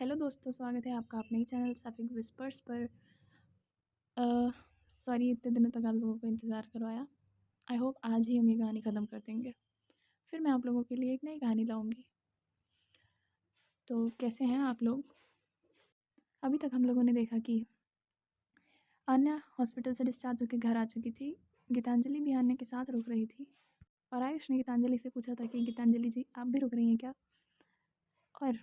Hello दोस्तों, स्वागत है आपका अपने ही चैनल सैफिक विस्पर्स पर। सॉरी इतने दिनों तक आप लोगों को इंतज़ार करवाया। आई होप आज ही हम ये कहानी ख़त्म कर देंगे, फिर मैं आप लोगों के लिए एक नई कहानी लाऊंगी। तो कैसे हैं आप लोग? अभी तक हम लोगों ने देखा कि आन्या हॉस्पिटल से डिस्चार्ज होकर घर आ चुकी थी। गीतांजलि भी आन्या के साथ रुक रही थी और आयुष ने गीतांजलि से पूछा था कि गीतांजलि जी आप भी रुक रही हैं क्या। और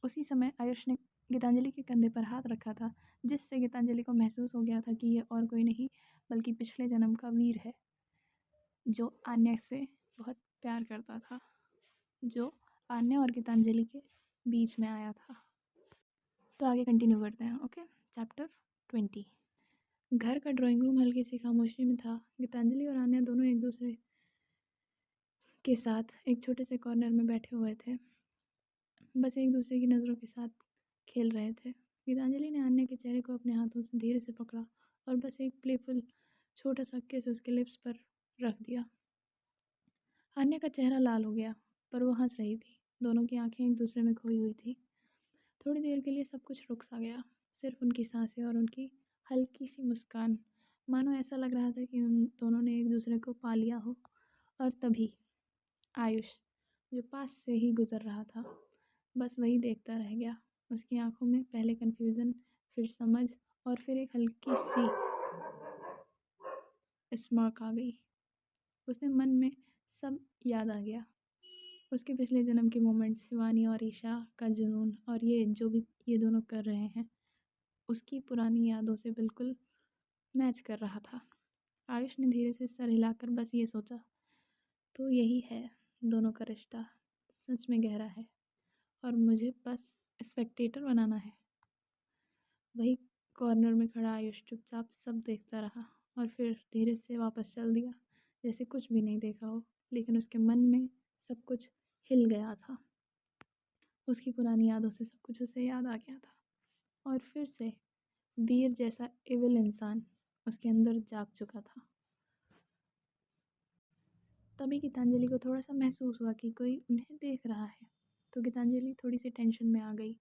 उसी समय आयुष ने गीतांजलि के कंधे पर हाथ रखा था, जिससे गीतांजलि को महसूस हो गया था कि ये और कोई नहीं बल्कि पिछले जन्म का वीर है, जो आन्या से बहुत प्यार करता था, जो आन्या और गीतांजलि के बीच में आया था। तो आगे कंटिन्यू करते हैं। Okay, chapter 20। घर का ड्राइंग रूम हल्की सी खामोशी में था। गीतांजलि और आन्या दोनों एक दूसरे के साथ एक छोटे से कॉर्नर में बैठे हुए थे, बस एक दूसरे की नज़रों के साथ खेल रहे थे। गीतांजलि ने आन्या के चेहरे को अपने हाथों से धीरे से पकड़ा और बस एक प्लेफुल छोटा सा किस उसके लिप्स पर रख दिया। आन्या का चेहरा लाल हो गया, पर वो हंस रही थी। दोनों की आंखें एक दूसरे में खोई हुई थी। थोड़ी देर के लिए सब कुछ रुक सा गया, सिर्फ उनकी सांसें और उनकी हल्की सी मुस्कान। मानो ऐसा लग रहा था कि उन दोनों ने एक दूसरे को पा लिया हो। और तभी आयुष, जो पास से ही गुजर रहा था, बस वही देखता रह गया। उसकी आंखों में पहले कन्फ्यूज़न, फिर समझ और फिर एक हल्की सी स्मार्क आ गई। उसने मन में सब याद आ गया, उसके पिछले जन्म के मोमेंट्स, शिवानी और ईशा का जुनून, और ये जो भी ये दोनों कर रहे हैं उसकी पुरानी यादों से बिल्कुल मैच कर रहा था। आयुष ने धीरे से सर हिलाकर बस ये सोचा, तो यही है, दोनों का रिश्ता सच में गहरा है और मुझे बस स्पेक्टेटर बनाना है। वही कॉर्नर में खड़ा आयुष चुपचाप सब देखता रहा और फिर धीरे से वापस चल दिया, जैसे कुछ भी नहीं देखा हो। लेकिन उसके मन में सब कुछ हिल गया था। उसकी पुरानी यादों से सब कुछ उसे याद आ गया था और फिर से वीर जैसा इविल इंसान उसके अंदर जाग चुका था। तभी गीतांजलि को थोड़ा सा महसूस हुआ कि कोई उन्हें देख रहा है। तो गीतांजलि थोड़ी सी टेंशन में आ गई।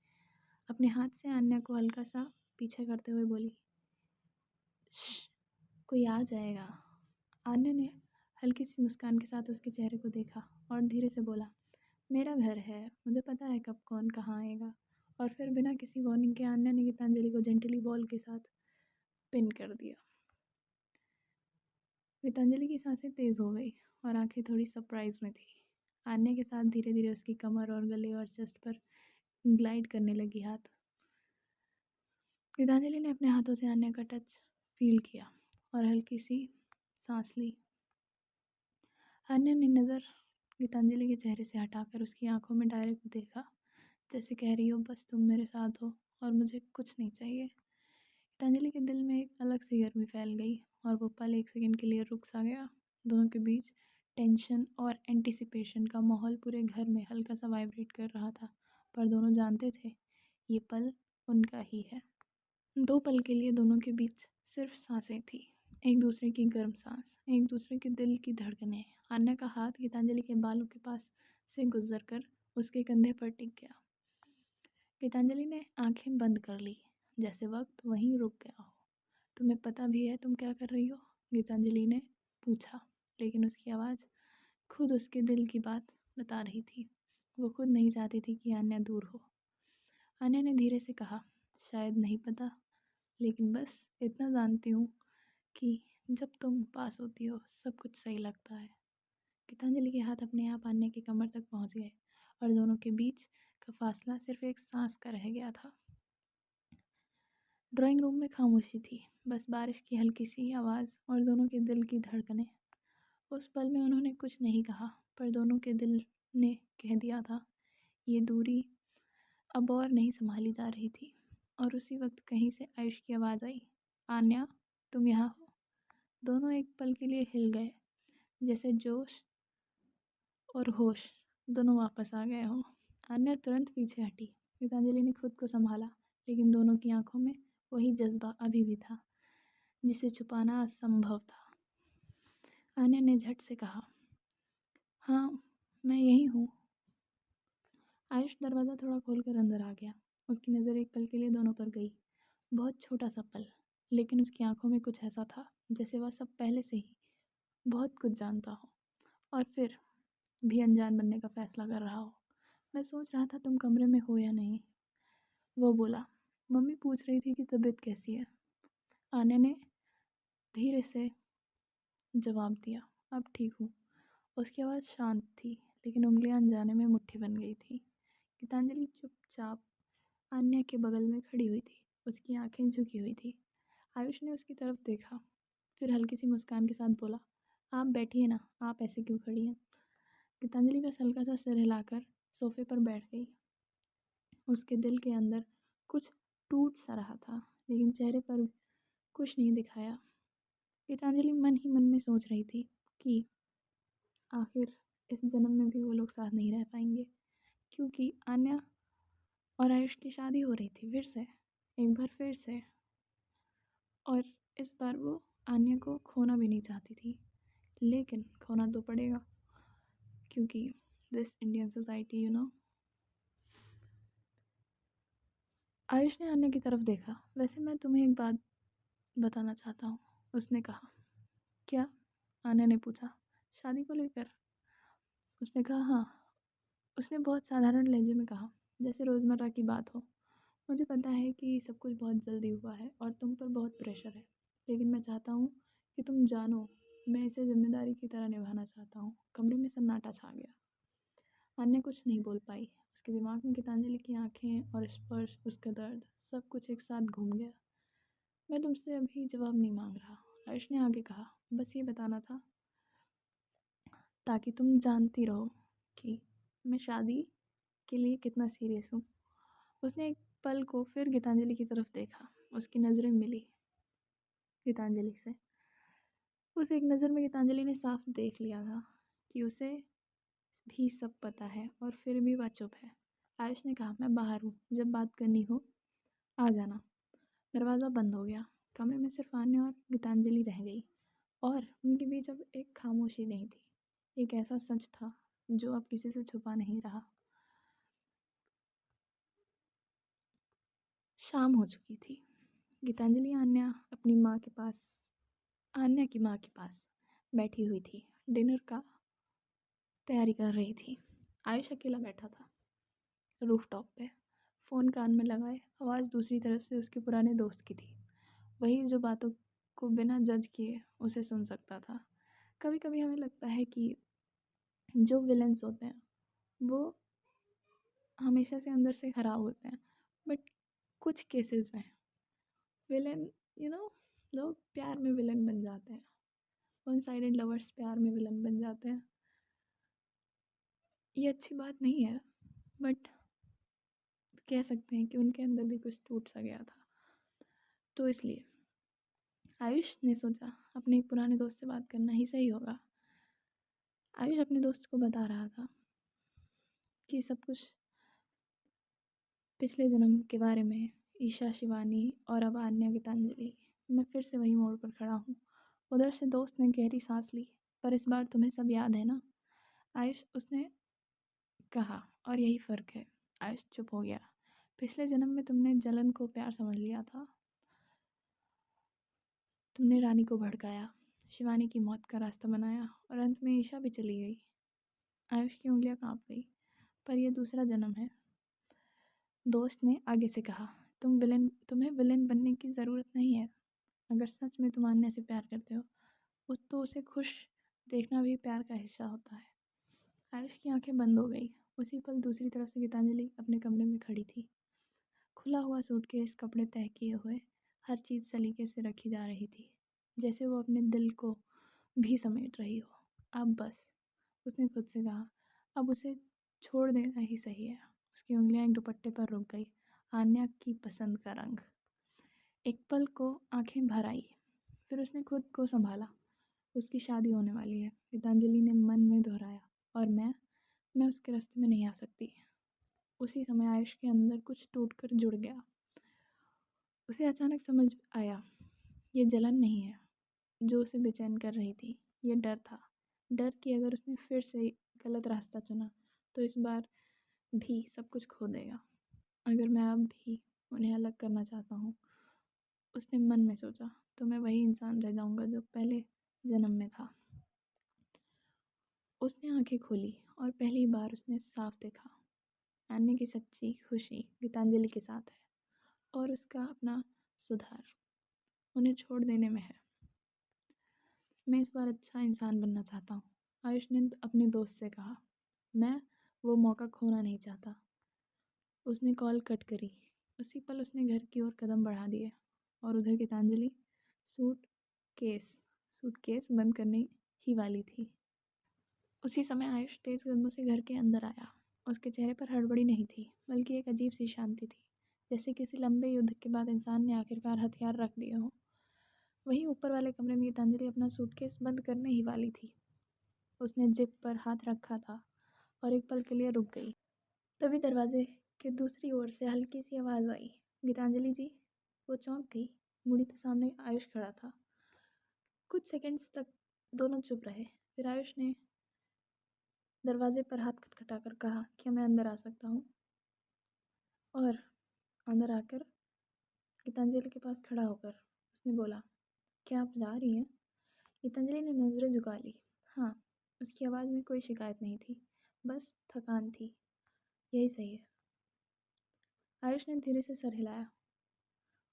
अपने हाथ से आन्या को हल्का सा पीछे करते हुए बोली, कोई आ जाएगा। आन्या ने हल्की सी मुस्कान के साथ उसके चेहरे को देखा और धीरे से बोला, मेरा घर है, मुझे पता है कब कौन कहाँ आएगा। और फिर बिना किसी वार्निंग के आन्या ने गीतांजलि को जेंटली बॉल के साथ पिन कर दिया। गीतांजलि की सांसें तेज़ हो गई और आंखें थोड़ी सरप्राइज में थी। आन्या के साथ धीरे धीरे उसकी कमर और गले और चेस्ट पर ग्लाइड करने लगी हाथ। गीतांजलि ने अपने हाथों से आन्या का टच फील किया और हल्की सी सांस ली। आन्या ने नज़र गीतांजलि के चेहरे से हटाकर उसकी आंखों में डायरेक्ट देखा, जैसे कह रही हो बस तुम मेरे साथ हो और मुझे कुछ नहीं चाहिए। गीतांजलि के दिल में एक अलग सी गर्मी फैल गई और वो पल एक सेकंड के लिए रुक सा गया। दोनों के बीच टेंशन और एंटिसिपेशन का माहौल पूरे घर में हल्का सा वाइब्रेट कर रहा था, पर दोनों जानते थे ये पल उनका ही है। 2 पल के लिए दोनों के बीच सिर्फ सांसें थी, एक दूसरे की गर्म सांस, एक दूसरे के दिल की धड़कनें। आन्या का हाथ गीतांजलि के बालों के पास से गुजर कर उसके कंधे पर टिक गया। गीतांजलि ने आंखें बंद कर ली, जैसे वक्त वहीं रुक गया हो। तुम्हें पता भी है तुम क्या कर रही हो? गीतांजलि ने पूछा, लेकिन उसकी आवाज़ खुद उसके दिल की बात बता रही थी। वो खुद नहीं चाहती थी कि आन्या दूर हो। आन्या ने धीरे से कहा, शायद नहीं पता, लेकिन बस इतना जानती हूँ कि जब तुम पास होती हो सब कुछ सही लगता है। गीतांजलि के हाथ अपने आप आन्या की कमर तक पहुँच गए और दोनों के बीच का फासला सिर्फ एक सांस का रह गया था। ड्राइंग रूम में खामोशी थी, बस बारिश की हल्की सी आवाज़ और दोनों के दिल की धड़कनें। उस पल में उन्होंने कुछ नहीं कहा, पर दोनों के दिल ने कह दिया था। ये दूरी अब और नहीं संभाली जा रही थी। और उसी वक्त कहीं से आयुष की आवाज़ आई, आन्या तुम यहाँ हो। दोनों एक पल के लिए हिल गए, जैसे जोश और होश दोनों वापस आ गए हों। आन्या तुरंत पीछे हटी। गीतांजलि ने खुद को संभाला, लेकिन दोनों की आंखों में वही जज्बा अभी भी था जिसे छुपाना असंभव था। आन्या ने झट से कहा, हाँ मैं यही हूँ। आयुष दरवाज़ा थोड़ा खोलकर अंदर आ गया। उसकी नज़र एक पल के लिए दोनों पर गई। बहुत छोटा सा पल, लेकिन उसकी आंखों में कुछ ऐसा था जैसे वह सब पहले से ही बहुत कुछ जानता हो और फिर भी अनजान बनने का फैसला कर रहा हो। मैं सोच रहा था तुम कमरे में हो या नहीं, वो बोला। मम्मी पूछ रही थी कि तबीयत कैसी है। आने ने धीरे से जवाब दिया, अब ठीक हूँ। उसकी आवाज़ शांत थी, लेकिन उंगलियां अनजाने में मुट्ठी बन गई थी। गीतांजलि चुपचाप आन्या के बगल में खड़ी हुई थी, उसकी आंखें झुकी हुई थी। आयुष ने उसकी तरफ देखा, फिर हल्की सी मुस्कान के साथ बोला, आप बैठिए ना, आप ऐसे क्यों खड़ी हैं। गीतांजलि बस हल्का सा सिर हिलाकर सोफे पर बैठ गई। उसके दिल के अंदर कुछ टूट सा रहा था, लेकिन चेहरे पर कुछ नहीं दिखाया। गीतांजलि मन ही मन में सोच रही थी कि आखिर इस जन्म में भी वो लोग साथ नहीं रह पाएंगे, क्योंकि आन्या और आयुष की शादी हो रही थी फिर से, एक बार फिर से। और इस बार वो आन्या को खोना भी नहीं चाहती थी, लेकिन खोना तो पड़ेगा, क्योंकि दिस इंडियन सोसाइटी आयुष ने आन्या की तरफ देखा। वैसे मैं तुम्हें एक बात बताना चाहता हूँ, उसने कहा। क्या? आन्या ने पूछा। शादी को लेकर? उसने कहा हाँ। उसने बहुत साधारण लहजे में कहा, जैसे रोज़मर्रा की बात हो। मुझे पता है कि सब कुछ बहुत जल्दी हुआ है और तुम पर बहुत प्रेशर है, लेकिन मैं चाहता हूँ कि तुम जानो, मैं इसे जिम्मेदारी की तरह निभाना चाहता हूँ। कमरे में सन्नाटा छा गया। अन्य कुछ नहीं बोल पाई। उसके दिमाग में गीतांजलि की आंखें और स्पर्श, उसका दर्द, सब कुछ एक साथ घूम गया। मैं तुमसे अभी जवाब नहीं मांग रहा, आयुष ने आगे कहा। बस ये बताना था ताकि तुम जानती रहो कि मैं शादी के लिए कितना सीरियस हूँ। उसने एक पल को फिर गीतांजलि की तरफ देखा। उसकी नज़रें मिली गीतांजलि से। उस एक नज़र में गीतांजलि ने साफ देख लिया था कि उसे भी सब पता है और फिर भी वह चुप है। आयुष ने कहा, मैं बाहर हूँ, जब बात करनी हो आ जाना। दरवाज़ा बंद हो गया। कमरे में सिर्फ आन्या और गीतांजलि रह गई, और उनके बीच अब एक खामोशी नहीं थी, एक ऐसा सच था जो अब किसी से छुपा नहीं रहा। शाम हो चुकी थी। गीतांजलि आन्या की माँ के पास बैठी हुई थी, डिनर का तैयारी कर रही थी। आयुष अकेला बैठा था रूफटॉप पे, फ़ोन कान में लगाए। आवाज़ दूसरी तरफ से उसके पुराने दोस्त की थी, वही जो बातों को बिना जज किए उसे सुन सकता था। कभी कभी हमें लगता है कि जो विलेंस होते हैं वो हमेशा से अंदर से ख़राब होते हैं, बट कुछ केसेस में विलेन यू नो लोग प्यार में विलन बन जाते हैं। वन साइडेड लवर्स प्यार में विलन बन जाते हैं। ये अच्छी बात नहीं है, बट कह सकते हैं कि उनके अंदर भी कुछ टूट सा गया था। तो इसलिए आयुष ने सोचा अपने एक पुराने दोस्त से बात करना ही सही होगा। आयुष अपने दोस्त को बता रहा था कि सब कुछ पिछले जन्म के बारे में, ईशा, शिवानी और अब आन्या, गीतांजलि। मैं फिर से वही मोड़ पर खड़ा हूँ। उधर से दोस्त ने गहरी सांस ली। पर इस बार तुम्हें सब याद है ना आयुष, उसने कहा। और यही फ़र्क है। आयुष चुप हो गया। पिछले जन्म में तुमने जलन को प्यार समझ लिया था। तुमने रानी को भड़काया, शिवानी की मौत का रास्ता बनाया, और अंत में ईशा भी चली गई। आयुष की उंगलियां कांप गई। पर यह दूसरा जन्म है, दोस्त ने आगे से कहा। तुम्हें विलेन बनने की ज़रूरत नहीं है। अगर सच में तुम आन्या से प्यार करते हो तो उसे खुश देखना भी प्यार का हिस्सा होता है। आयुष की आंखें बंद हो गई। उसी पल दूसरी तरफ से गीतांजलि अपने कमरे में खड़ी थी। खुला हुआ सूटकेस, कपड़े तय किए हुए, हर चीज़ सलीके से रखी जा रही थी, जैसे वो अपने दिल को भी समेट रही हो। अब बस, उसने खुद से कहा, अब उसे छोड़ देना ही सही है। उसकी उंगलियां एक दुपट्टे पर रुक गई। आन्या की पसंद का रंग। एक पल को आंखें भर आई, फिर उसने खुद को संभाला। उसकी शादी होने वाली है, गीतांजलि ने मन में दोहराया, और मैं उसके रास्ते में नहीं आ सकती। उसी समय आयुष के अंदर कुछ टूटकर जुड़ गया। उसे अचानक समझ आया, ये जलन नहीं है जो उसे बेचैन कर रही थी, ये डर था। डर कि अगर उसने फिर से गलत रास्ता चुना तो इस बार भी सब कुछ खो देगा। अगर मैं अब भी उन्हें अलग करना चाहता हूँ, उसने मन में सोचा, तो मैं वही इंसान रह जाऊँगा जो पहले जन्म में था। उसने आंखें खोली और पहली बार उसने साफ देखा, आन्या की सच्ची खुशी गीतांजलि के साथ है और उसका अपना सुधार उन्हें छोड़ देने में है। मैं इस बार अच्छा इंसान बनना चाहता हूँ, आयुष ने अपने दोस्त से कहा। मैं वो मौका खोना नहीं चाहता। उसने कॉल कट करी। उसी पल उसने घर की ओर कदम बढ़ा दिए और उधर गीतांजलि सूटकेस बंद करने ही वाली थी। उसी समय आयुष तेज कदमों से घर के अंदर आया। उसके चेहरे पर हड़बड़ी नहीं थी, बल्कि एक अजीब सी शांति थी, जैसे किसी लंबे युद्ध के बाद इंसान ने आखिरकार हथियार रख दिए हों। वहीं ऊपर वाले कमरे में गीतांजलि अपना सूटकेस बंद करने ही वाली थी। उसने जिप पर हाथ रखा था और एक पल के लिए रुक गई। तभी दरवाजे के दूसरी ओर से हल्की सी आवाज़ आई, गीतांजलि जी। वो चौंक गई। मुड़ी तो सामने आयुष खड़ा था। कुछ सेकंड्स तक दोनों चुप रहे। फिर आयुष ने दरवाजे पर हाथ खटखटाकर कहा, क्या मैं अंदर आ सकता हूँ? और अंदर आकर गीतांजलि के पास खड़ा होकर उसने बोला, क्या आप जा रही हैं? गीतांजलि ने नज़रें झुका ली। हाँ, उसकी आवाज़ में कोई शिकायत नहीं थी, बस थकान थी। यही सही है। आयुष ने धीरे से सर हिलाया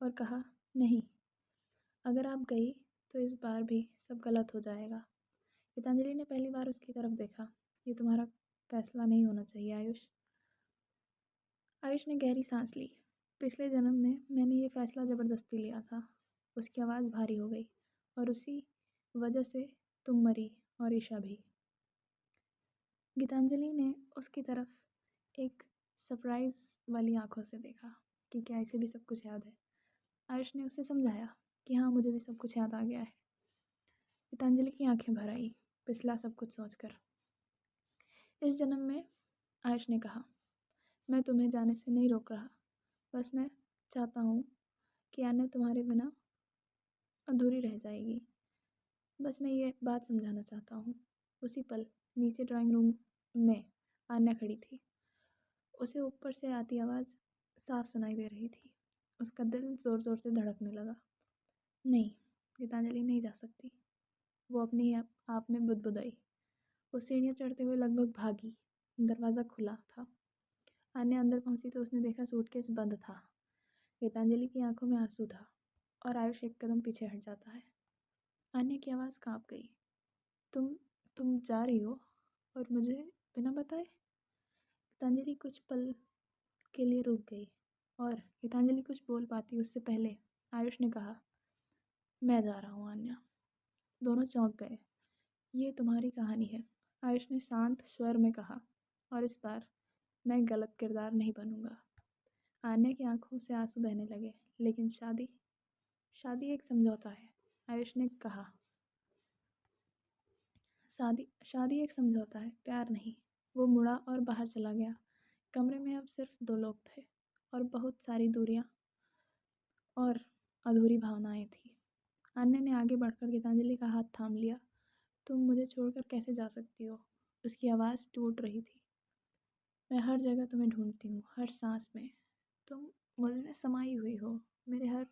और कहा, नहीं, अगर आप गई तो इस बार भी सब गलत हो जाएगा। गीतांजलि ने पहली बार उसकी तरफ देखा। ये तुम्हारा फैसला नहीं होना चाहिए आयुष। आयुष ने गहरी सांस ली। पिछले जन्म में मैंने ये फैसला ज़बरदस्ती लिया था। उसकी आवाज़ भारी हो गई। और उसी वजह से तुम मरी और ईशा भी। गीतांजलि ने उसकी तरफ एक सरप्राइज वाली आंखों से देखा कि क्या इसे भी सब कुछ याद है। आयुष ने उसे समझाया कि हाँ, मुझे भी सब कुछ याद आ गया है। गीतांजलि की आंखें भर आई, पिछला सब कुछ सोचकर। इस जन्म में, आयुष ने कहा, मैं तुम्हें जाने से नहीं रोक रहा, बस मैं चाहता हूँ कि आन्या तुम्हारे बिना अधूरी रह जाएगी। बस मैं ये बात समझाना चाहता हूँ। उसी पल नीचे ड्राइंग रूम में आन्या खड़ी थी। उसे ऊपर से आती आवाज़ साफ सुनाई दे रही थी। उसका दिल ज़ोर ज़ोर से धड़कने लगा। नहीं, गीतांजलि नहीं जा सकती। वो अपने ही आप में बुदबुदाई। वो सीढ़ियाँ चढ़ते हुए लगभग भागी। दरवाज़ा खुला था। आन्या अंदर पहुंची तो उसने देखा सूटकेस बंद था। गीतांजलि की आंखों में आंसू था और आयुष एक कदम पीछे हट जाता है। आन्या की आवाज़ कांप गई। तुम तुम जा रही हो और मुझे बिना बताए? गीतांजलि कुछ पल के लिए रुक गई और गीतांजलि कुछ बोल पाती उससे पहले आयुष ने कहा, मैं जा रहा हूँ आन्या। दोनों चौंक गए। ये तुम्हारी कहानी है, आयुष ने शांत स्वर में कहा, और इस बार मैं गलत किरदार नहीं बनूंगा। आन्या की आंखों से आंसू बहने लगे। लेकिन शादी शादी एक समझौता है, आयुष ने कहा। शादी एक समझौता है, प्यार नहीं। वो मुड़ा और बाहर चला गया। कमरे में अब सिर्फ दो लोग थे और बहुत सारी दूरियां और अधूरी भावनाएं थी। आन्या ने आगे बढ़कर गीतांजलि का हाथ थाम लिया। तुम मुझे छोड़कर कैसे जा सकती हो? उसकी आवाज़ टूट रही थी। मैं हर जगह तुम्हें ढूंढती हूँ, हर सांस में। तुम मुझ में समाई हुई हो, मेरे हर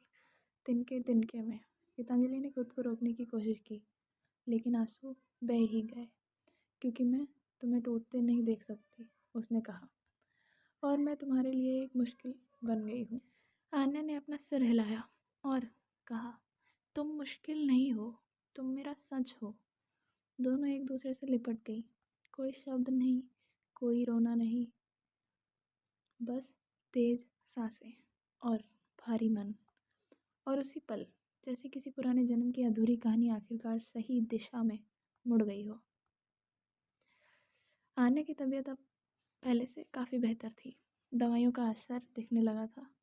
तिनके में। गीतांजलि ने खुद को रोकने की कोशिश की, लेकिन आंसू बह ही गए। क्योंकि मैं तुम्हें टूटते नहीं देख सकती, उसने कहा, और मैं तुम्हारे लिए एक मुश्किल बन गई हूँ। आन्या ने अपना सिर हिलाया और कहा, तुम मुश्किल नहीं हो, तुम मेरा सच हो। दोनों एक दूसरे से लिपट गई। कोई शब्द नहीं, कोई रोना नहीं, बस तेज सांसें और भारी मन। और उसी पल जैसे किसी पुराने जन्म की अधूरी कहानी आखिरकार सही दिशा में मुड़ गई हो। आन्या की तबीयत अब पहले से काफ़ी बेहतर थी। दवाइयों का असर दिखने लगा था।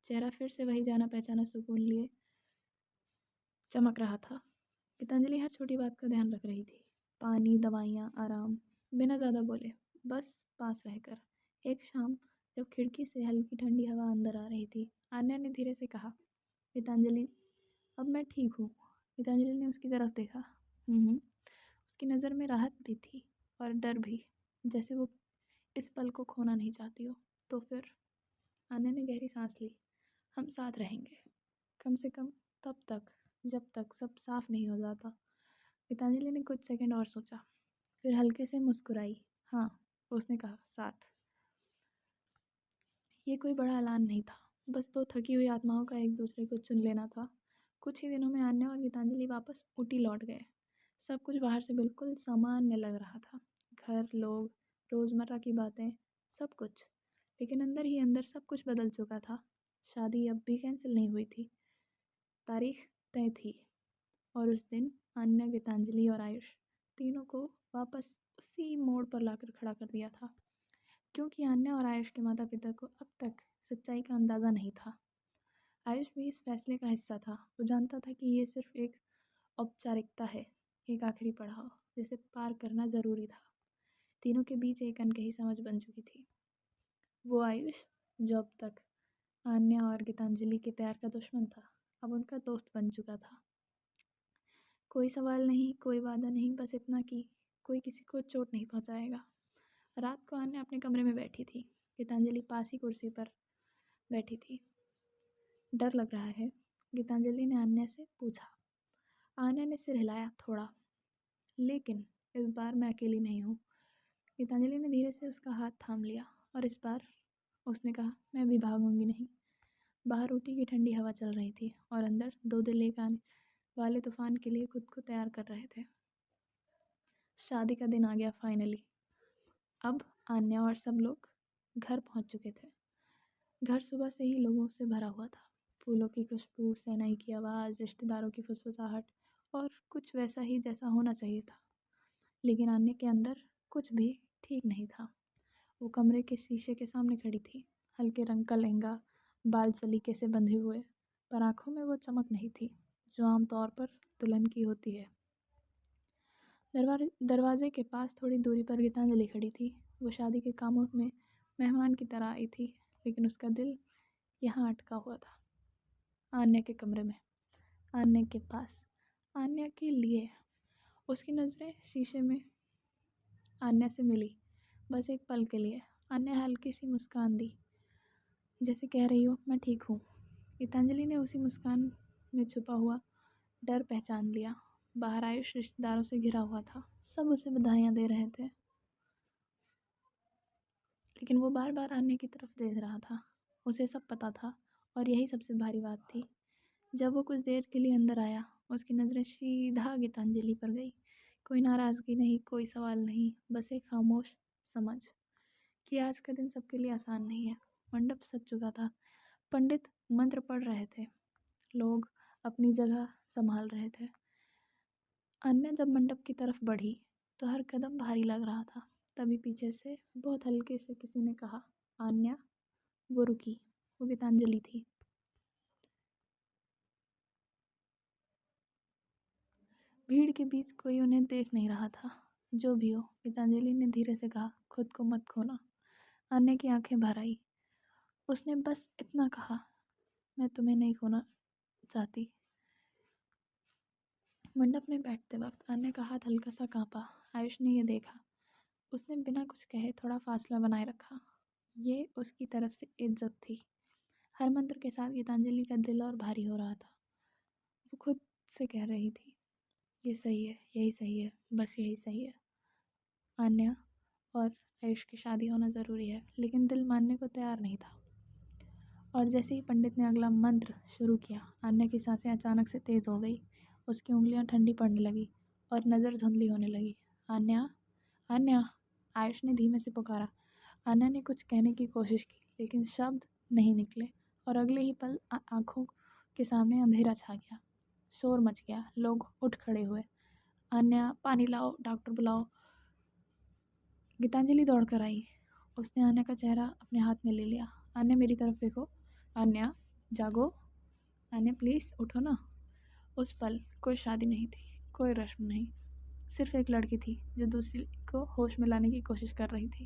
चेहरा फिर से वही जाना पहचाना सुकून लिए चमक रहा था। गीतांजलि हर छोटी बात का ध्यान रख रही थी। पानी, दवाइयाँ, आराम, बिना ज़्यादा बोले, बस पास रहकर। एक शाम जब खिड़की से हल्की ठंडी हवा अंदर आ रही थी, आन्या ने धीरे से कहा, गीतांजलि, अब मैं ठीक हूँ। गीतांजलि ने उसकी तरफ देखा। उसकी नज़र में राहत भी थी और डर भी, जैसे वो इस पल को खोना नहीं चाहती हो। तो फिर? आन्या ने गहरी सांस ली। हम साथ रहेंगे, कम से कम तब तक जब तक सब साफ नहीं हो जाता। गीतांजलि ने कुछ सेकंड और सोचा, फिर हल्के से मुस्कुराई। हाँ, उसने कहा, साथ। ये कोई बड़ा ऐलान नहीं था, बस दो थकी हुई आत्माओं का एक दूसरे को चुन लेना था। कुछ ही दिनों में आन्या और गीतांजलि वापस ऊटी लौट गए। सब कुछ बाहर से बिल्कुल सामान्य लग रहा था, घर, लोग, रोज़मर्रा की बातें, सब कुछ। लेकिन अंदर ही अंदर सब कुछ बदल चुका था। शादी अब भी कैंसिल नहीं हुई थी, तारीख तय थी। और उस दिन आन्या, गीतांजलि और आयुष तीनों को वापस उसी मोड़ पर लाकर खड़ा कर दिया था, क्योंकि आन्या और आयुष के माता पिता को अब तक सच्चाई का अंदाज़ा नहीं था। आयुष भी इस फैसले का हिस्सा था। वो जानता था कि ये सिर्फ एक औपचारिकता है, एक आखिरी पड़ाव जिसे पार करना ज़रूरी था। तीनों के बीच एक अनकही समझ बन चुकी थी। वो आयुष, जो अब तक आन्या और गीतांजलि के प्यार का दुश्मन था, अब उनका दोस्त बन चुका था। कोई सवाल नहीं, कोई वादा नहीं, बस इतना कि कोई किसी को चोट नहीं पहुंचाएगा। रात को आन्या अपने कमरे में बैठी थी। गीतांजलि पास ही कुर्सी पर बैठी थी। डर लग रहा है? गीतांजलि ने आन्या से पूछा। आन्या ने सिर हिलाया थोड़ा, लेकिन इस बार मैं अकेली नहीं हूँ। गीतांजलि ने धीरे से उसका हाथ थाम लिया। और इस बार, उसने कहा, मैं भी भागूंगी नहीं। बाहर ऊटी की ठंडी हवा चल रही थी और अंदर दो दिल एक आने वाले तूफान के लिए खुद को तैयार कर रहे थे। शादी का दिन आ गया फाइनली। अब आन्या और सब लोग घर पहुंच चुके थे। घर सुबह से ही लोगों से भरा हुआ था। फूलों की खुशबू, शहनाई की आवाज़, रिश्तेदारों की फुसफुसाहट, और कुछ वैसा ही जैसा होना चाहिए था। लेकिन आन्या के अंदर कुछ भी ठीक नहीं था। वो कमरे के शीशे के सामने खड़ी थी। हल्के रंग का लहंगा, बाल सलीके से बंधे हुए, पर आंखों में वो चमक नहीं थी जो आमतौर पर दुल्हन की होती है। दरवाजे के पास थोड़ी दूरी पर गीतांजलि खड़ी थी। वो शादी के कामों में मेहमान की तरह आई थी, लेकिन उसका दिल यहाँ अटका हुआ था, आन्या के कमरे में, आन्या के पास, आन्या के लिए। उसकी नज़रें शीशे में आन्या से मिली, बस एक पल के लिए। आन्या हल्की सी मुस्कान दी, जैसे कह रही हो, मैं ठीक हूँ। गीतांजलि ने उसी मुस्कान में छुपा हुआ डर पहचान लिया। बाहर आयुष रिश्तेदारों से घिरा हुआ था। सब उसे बधाइयाँ दे रहे थे, लेकिन वो बार बार आन्या की तरफ देख रहा था। उसे सब पता था, और यही सबसे भारी बात थी। जब वो कुछ देर के लिए अंदर आया, उसकी नज़रें सीधा गीतांजलि पर गई। कोई नाराज़गी नहीं, कोई सवाल नहीं, बस एक खामोश समझ कि आज का दिन सबके लिए आसान नहीं है। मंडप सज चुका था। पंडित मंत्र पढ़ रहे थे। लोग अपनी जगह संभाल रहे थे। अन्य जब मंडप की तरफ बढ़ी तो हर कदम भारी लग रहा था। तभी पीछे से बहुत हल्के से किसी ने कहा, आन्या। वो रुकी। वो गीतांजलि थी। भीड़ के बीच कोई उन्हें देख नहीं रहा था। जो भी हो, गीतांजलि ने धीरे से कहा, खुद को मत खोना। आन्या की आंखें भर आई। उसने बस इतना कहा, मैं तुम्हें नहीं खोना चाहती। मंडप में बैठते वक्त आन्या का हाथ हल्का सा कांपा। आयुष ने यह देखा। उसने बिना कुछ कहे थोड़ा फासला बनाए रखा। ये उसकी तरफ से इज्जत थी। हर मंत्र के साथ गीतांजलि का दिल और भारी हो रहा था। वो खुद से कह रही थी, ये सही है, यही सही है, बस यही सही है। आन्या और आयुष की शादी होना ज़रूरी है, लेकिन दिल मानने को तैयार नहीं था। और जैसे ही पंडित ने अगला मंत्र शुरू किया, आन्या की सांसें अचानक से तेज़ हो गई। उसकी उंगलियां ठंडी पड़ने लगी और नज़र धुंधली होने लगी। आन्या, आन्या, आयुष ने धीमे से पुकारा। आन्या ने कुछ कहने की कोशिश की, लेकिन शब्द नहीं निकले, और अगले ही पल आंखों के सामने अंधेरा छा गया। शोर मच गया। लोग उठ खड़े हुए। आन्या, पानी लाओ, डॉक्टर बुलाओ। गीतांजलि दौड़ कर आई। उसने आन्या का चेहरा अपने हाथ में ले लिया। आन्या, मेरी तरफ देखो। आन्या, जागो। आन्या, प्लीज़ उठो ना। उस पल कोई शादी नहीं थी, कोई रस्म नहीं, सिर्फ एक लड़की थी जो दूसरी को होश में लाने की कोशिश कर रही थी।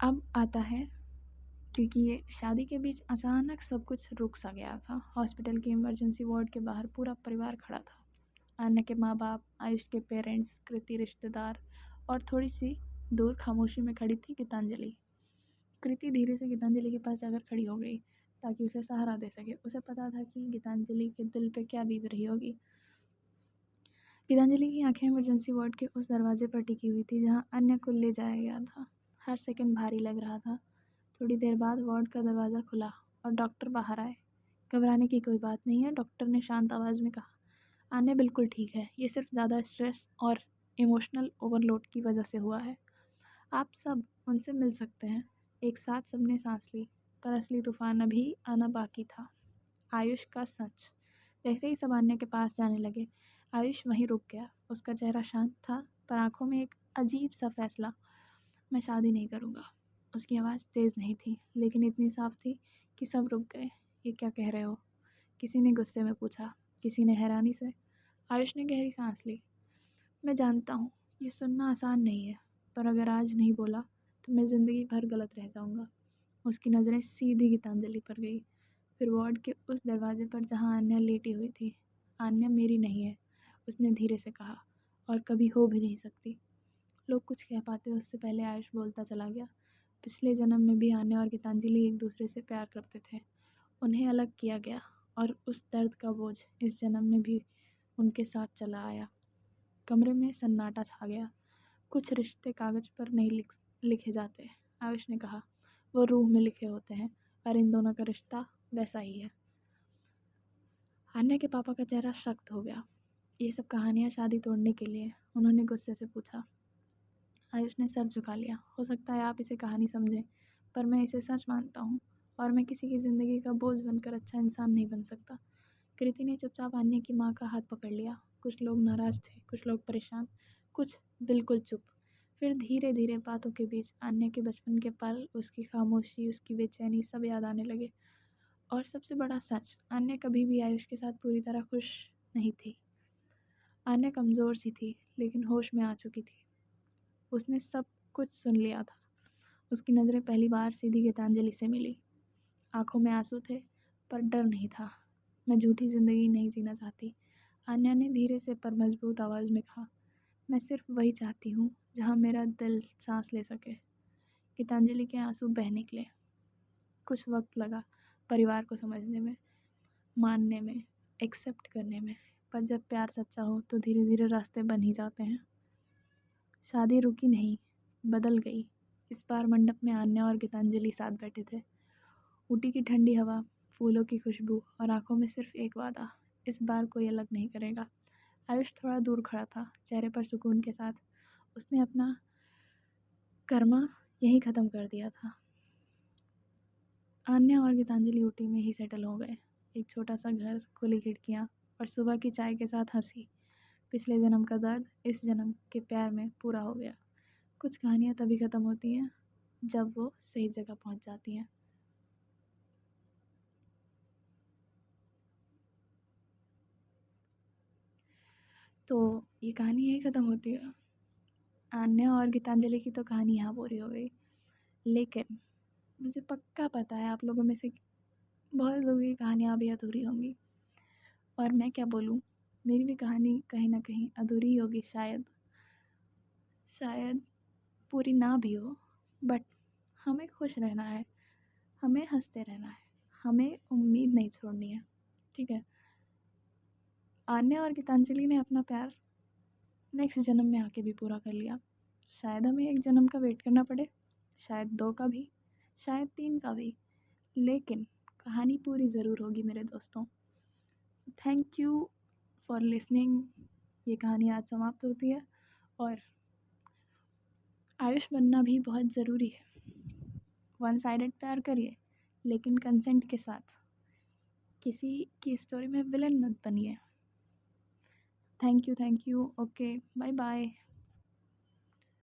अब आता है, क्योंकि ये शादी के बीच अचानक सब कुछ रुक सा गया था। हॉस्पिटल के इमरजेंसी वार्ड के बाहर पूरा परिवार खड़ा था। आन्या के माँ बाप, आयुष के पेरेंट्स, कृति रिश्तेदार, और थोड़ी सी दूर खामोशी में खड़ी थी गीतांजलि। कृति धीरे से गीतांजलि के पास जाकर खड़ी हो गई ताकि उसे सहारा दे सके। उसे पता था कि गीतांजलि के दिल पे क्या बीत रही होगी। गीतांजलि की आंखें इमरजेंसी वार्ड के उस दरवाजे पर टिकी हुई थी जहां अन्य को ले जाया गया था। हर सेकंड भारी लग रहा था। थोड़ी देर बाद वार्ड का दरवाज़ा खुला और डॉक्टर बाहर आए। घबराने की कोई बात नहीं है, डॉक्टर ने शांत आवाज़ में कहा। आने बिल्कुल ठीक है, ये सिर्फ ज़्यादा स्ट्रेस और इमोशनल ओवरलोड की वजह से हुआ है। आप सब उनसे मिल सकते हैं। एक साथ सबने सांस ली, पर असली तूफान अभी आना बाकी था। आयुष का सच। जैसे ही सब अन्य के पास जाने लगे, आयुष वहीं रुक गया। उसका चेहरा शांत था, पर आंखों में एक अजीब सा फैसला। मैं शादी नहीं करूँगा। उसकी आवाज़ तेज़ नहीं थी, लेकिन इतनी साफ थी कि सब रुक गए। ये क्या कह रहे हो? किसी ने गुस्से में पूछा, किसी ने हैरानी से। आयुष ने गहरी सांस ली। मैं जानता हूँ ये सुनना आसान नहीं है, पर अगर आज नहीं बोला तो मैं ज़िंदगी भर गलत रह जाऊँगा। उसकी नज़रें सीधी गीतांजलि पर गई, फिर वार्ड के उस दरवाजे पर जहाँ आन्या लेटी हुई थी। आन्या मेरी नहीं है, उसने धीरे से कहा, और कभी हो भी नहीं सकती। लोग कुछ कह पाते उससे पहले आयुष बोलता चला गया। पिछले जन्म में भी आन्या और गीतांजलि एक दूसरे से प्यार करते थे। उन्हें अलग किया गया और उस दर्द का बोझ इस जन्म में भी उनके साथ चला आया। कमरे में सन्नाटा छा गया। कुछ रिश्ते कागज़ पर नहीं लिखे जाते, आयुष ने कहा। वो रूह में लिखे होते हैं, और इन दोनों का रिश्ता वैसा ही है। आन्या के पापा का चेहरा सख्त हो गया। ये सब कहानियाँ शादी तोड़ने के लिए? उन्होंने गुस्से से पूछा। आयुष ने सर झुका लिया। हो सकता है आप इसे कहानी समझें, पर मैं इसे सच मानता हूँ, और मैं किसी की ज़िंदगी का बोझ बनकर अच्छा इंसान नहीं बन सकता। कृति ने चुपचाप आन्या की माँ का हाथ पकड़ लिया। कुछ लोग नाराज़ थे, कुछ लोग परेशान, कुछ बिल्कुल चुप। फिर धीरे धीरे बातों के बीच आन्या के बचपन के पल, उसकी खामोशी, उसकी बेचैनी सब याद आने लगे। और सबसे बड़ा सच, आन्या कभी भी आयुष के साथ पूरी तरह खुश नहीं थी। आन्या कमज़ोर सी थी, लेकिन होश में आ चुकी थी। उसने सब कुछ सुन लिया था। उसकी नज़रें पहली बार सीधी गीतांजलि से मिली। आंखों में आंसू थे, पर डर नहीं था। मैं झूठी ज़िंदगी नहीं जीना चाहती, आन्या ने धीरे से पर मजबूत आवाज़ में कहा। मैं सिर्फ वही चाहती हूँ जहाँ मेरा दिल सांस ले सके। गीतांजलि के आंसू बह निकले। कुछ वक्त लगा परिवार को समझने में, मानने में, एक्सेप्ट करने में, पर जब प्यार सच्चा हो तो धीरे धीरे रास्ते बन ही जाते हैं। शादी रुकी नहीं, बदल गई। इस बार मंडप में आन्या और गीतांजलि साथ बैठे थे। ऊटी की ठंडी हवा, फूलों की खुशबू, और आंखों में सिर्फ एक वादा, इस बार कोई अलग नहीं करेगा। आयुष थोड़ा दूर खड़ा था, चेहरे पर सुकून के साथ। उसने अपना कर्मा यहीं ख़त्म कर दिया था। आन्या और गीतांजलि ऊटी में ही सेटल हो गए। एक छोटा सा घर, खुली खिड़कियाँ, और सुबह की चाय के साथ हंसी। पिछले जन्म का दर्द इस जन्म के प्यार में पूरा हो गया। कुछ कहानियाँ तभी ख़त्म होती हैं जब वो सही जगह पहुँच जाती हैं। तो ये कहानी यही ख़त्म होती है। आन्या और गीतांजलि की तो कहानी यहाँ पूरी हो गई, लेकिन मुझे पक्का पता है आप लोगों में से बहुत लोगों की कहानियाँ अभी अधूरी होंगी। और मैं क्या बोलूँ, मेरी भी कहानी कहीं ना कहीं अधूरी ही होगी शायद। शायद पूरी ना भी हो, बट हमें खुश रहना है, हमें हंसते रहना है, हमें उम्मीद नहीं छोड़नी है, ठीक है। आन्या और गीतांजलि ने अपना प्यार नेक्स्ट जन्म में आके भी पूरा कर लिया। शायद हमें एक जन्म का वेट करना पड़े, शायद 2 का भी, शायद 3 का भी, लेकिन कहानी पूरी ज़रूर होगी मेरे दोस्तों। Thank you for listening. ये कहानी आज समाप्त होती है, और आयुष बनना भी बहुत ज़रूरी है। वन साइडेड प्यार करिए, लेकिन कंसेंट के साथ। किसी की स्टोरी में विलन मत बनिए। Thank you, okay, bye bye.